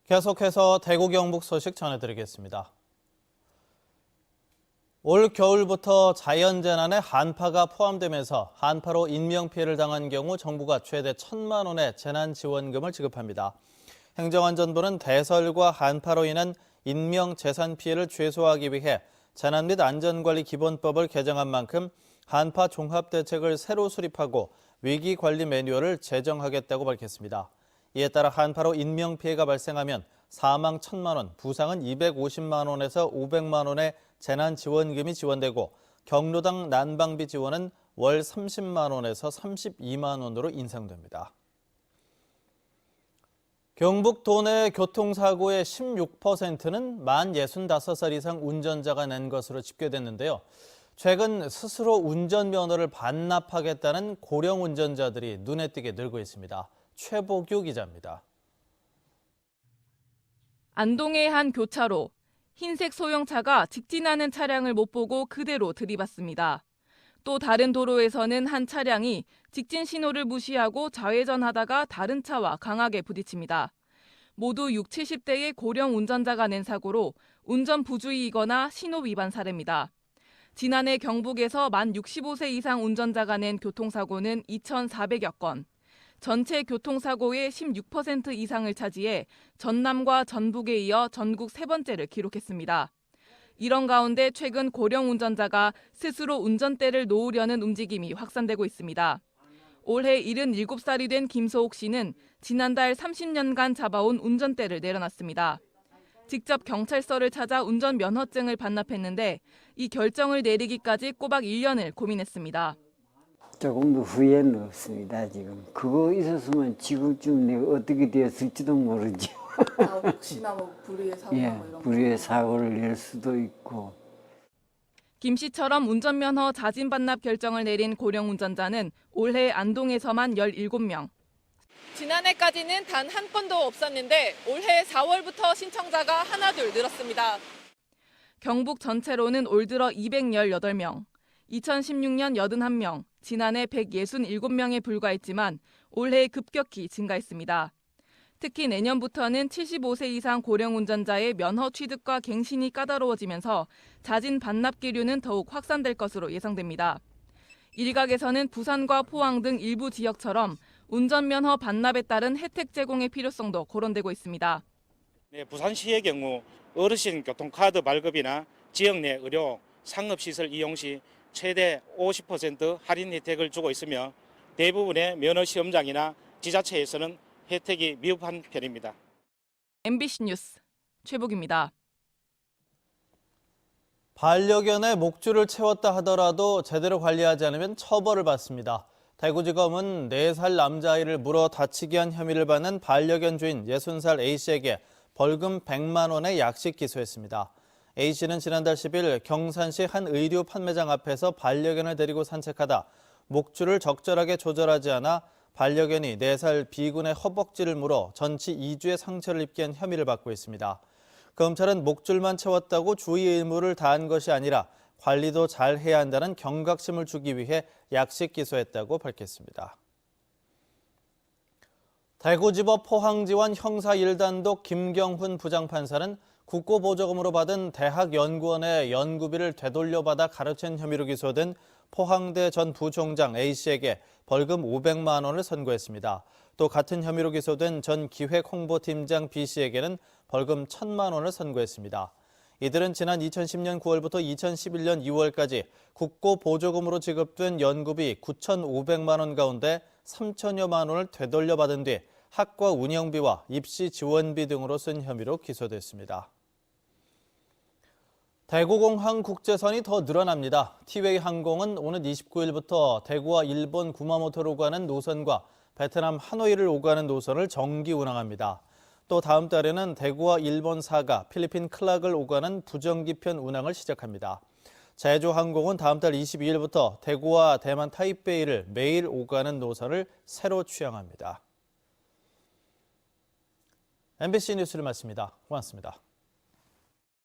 계속해서 대구 경북 소식 전해드리겠습니다. 올 겨울부터 자연재난에 한파가 포함되면서 한파로 인명피해를 당한 경우 정부가 최대 1,000만 원의 재난지원금을 지급합니다. 행정안전부는 대설과 한파로 인한 인명재산 피해를 최소화하기 위해 재난 및 안전관리 기본법을 개정한 만큼 한파 종합대책을 새로 수립하고 위기관리 매뉴얼을 제정하겠다고 밝혔습니다. 이에 따라 한파로 인명피해가 발생하면 사망 1,000만 원, 부상은 250만 원에서 500만 원의 재난지원금이 지원되고 경로당 난방비 지원은 월 30만 원에서 32만 원으로 인상됩니다. 경북 도내 교통사고의 16%는 만 65살 이상 운전자가 낸 것으로 집계됐는데요. 최근 스스로 운전면허를 반납하겠다는 고령 운전자들이 눈에 띄게 늘고 있습니다. 최보규 기자입니다. 안동의 한 교차로, 흰색 소형차가 직진하는 차량을 못 보고 그대로 들이받습니다. 또 다른 도로에서는 한 차량이 직진 신호를 무시하고 좌회전하다가 다른 차와 강하게 부딪힙니다. 모두 60, 70대의 고령 운전자가 낸 사고로 운전 부주의이거나 신호 위반 사례입니다. 지난해 경북에서 만 65세 이상 운전자가 낸 교통사고는 2,400여 건. 전체 교통사고의 16% 이상을 차지해 전남과 전북에 이어 전국 세 번째를 기록했습니다. 이런 가운데 최근 고령 운전자가 스스로 운전대를 놓으려는 움직임이 확산되고 있습니다. 올해 77살이 된 김소옥 씨는 지난달 30년간 잡아온 운전대를 내려놨습니다. 직접 경찰서를 찾아 운전면허증을 반납했는데 이 결정을 내리기까지 꼬박 1년을 고민했습니다. 조금도 후회는 없습니다, 지금. 그거 있었으면 지금쯤 내가 어떻게 되었을지도 모르죠. 혹시나 뭐 불의의 사고나 예, 뭐 이런 불의의 사고를 낼 수도 있고. 김 씨처럼 운전면허 자진 반납 결정을 내린 고령 운전자는 올해 안동에서만 17명. 지난해까지는 단 한 건도 없었는데 올해 4월부터 신청자가 하나둘 늘었습니다. 경북 전체로는 올 들어 218명, 2016년 81명, 지난해 167명에 불과했지만 올해 급격히 증가했습니다. 특히 내년부터는 75세 이상 고령 운전자의 면허 취득과 갱신이 까다로워지면서 자진 반납 기류는 더욱 확산될 것으로 예상됩니다. 일각에서는 부산과 포항 등 일부 지역처럼 운전면허 반납에 따른 혜택 제공의 필요성도 거론되고 있습니다. 네, 부산시의 경우 어르신 교통카드 발급이나 지역 내 의료, 상업시설 이용 시 최대 50% 할인 혜택을 주고 있으며 대부분의 면허시험장이나 지자체에서는 혜택이 미흡한 편입니다. MBC 뉴스 최복입니다. 반려견의 목줄을 채웠다 하더라도 제대로 관리하지 않으면 처벌을 받습니다. 대구지검은 4살 남자아이를 물어 다치게 한 혐의를 받는 반려견 주인 60살 A씨에게 벌금 100만 원의 약식 기소했습니다. A씨는 지난달 10일 경산시 한 의류 판매장 앞에서 반려견을 데리고 산책하다 목줄을 적절하게 조절하지 않아 반려견이 4살 B군의 허벅지를 물어 전치 2주의 상처를 입게 한 혐의를 받고 있습니다. 검찰은 목줄만 채웠다고 주의 의무를 다한 것이 아니라 관리도 잘 해야 한다는 경각심을 주기 위해 약식 기소했다고 밝혔습니다. 대구지법 포항지원 형사 1단독 김경훈 부장판사는 국고보조금으로 받은 대학연구원의 연구비를 되돌려받아 가르친 혐의로 기소된 포항대 전 부총장 A씨에게 벌금 500만 원을 선고했습니다. 또 같은 혐의로 기소된 전 기획홍보팀장 B씨에게는 벌금 1,000만 원을 선고했습니다. 이들은 지난 2010년 9월부터 2011년 2월까지 국고보조금으로 지급된 연구비 9,500만 원 가운데 3천여만 원을 되돌려받은 뒤 학과 운영비와 입시 지원비 등으로 쓴 혐의로 기소됐습니다. 대구공항 국제선이 더 늘어납니다. 티웨이 항공은 오는 29일부터 대구와 일본 구마모토를 오가는 노선과 베트남 하노이를 오가는 노선을 정기 운항합니다. 또 다음 달에는 대구와 일본 사가, 필리핀 클락을 오가는 부정기편 운항을 시작합니다. 제주항공은 다음 달 22일부터 대구와 대만 타이베이를 매일 오가는 노선을 새로 취항합니다. MBC 뉴스를 마칩니다. 고맙습니다.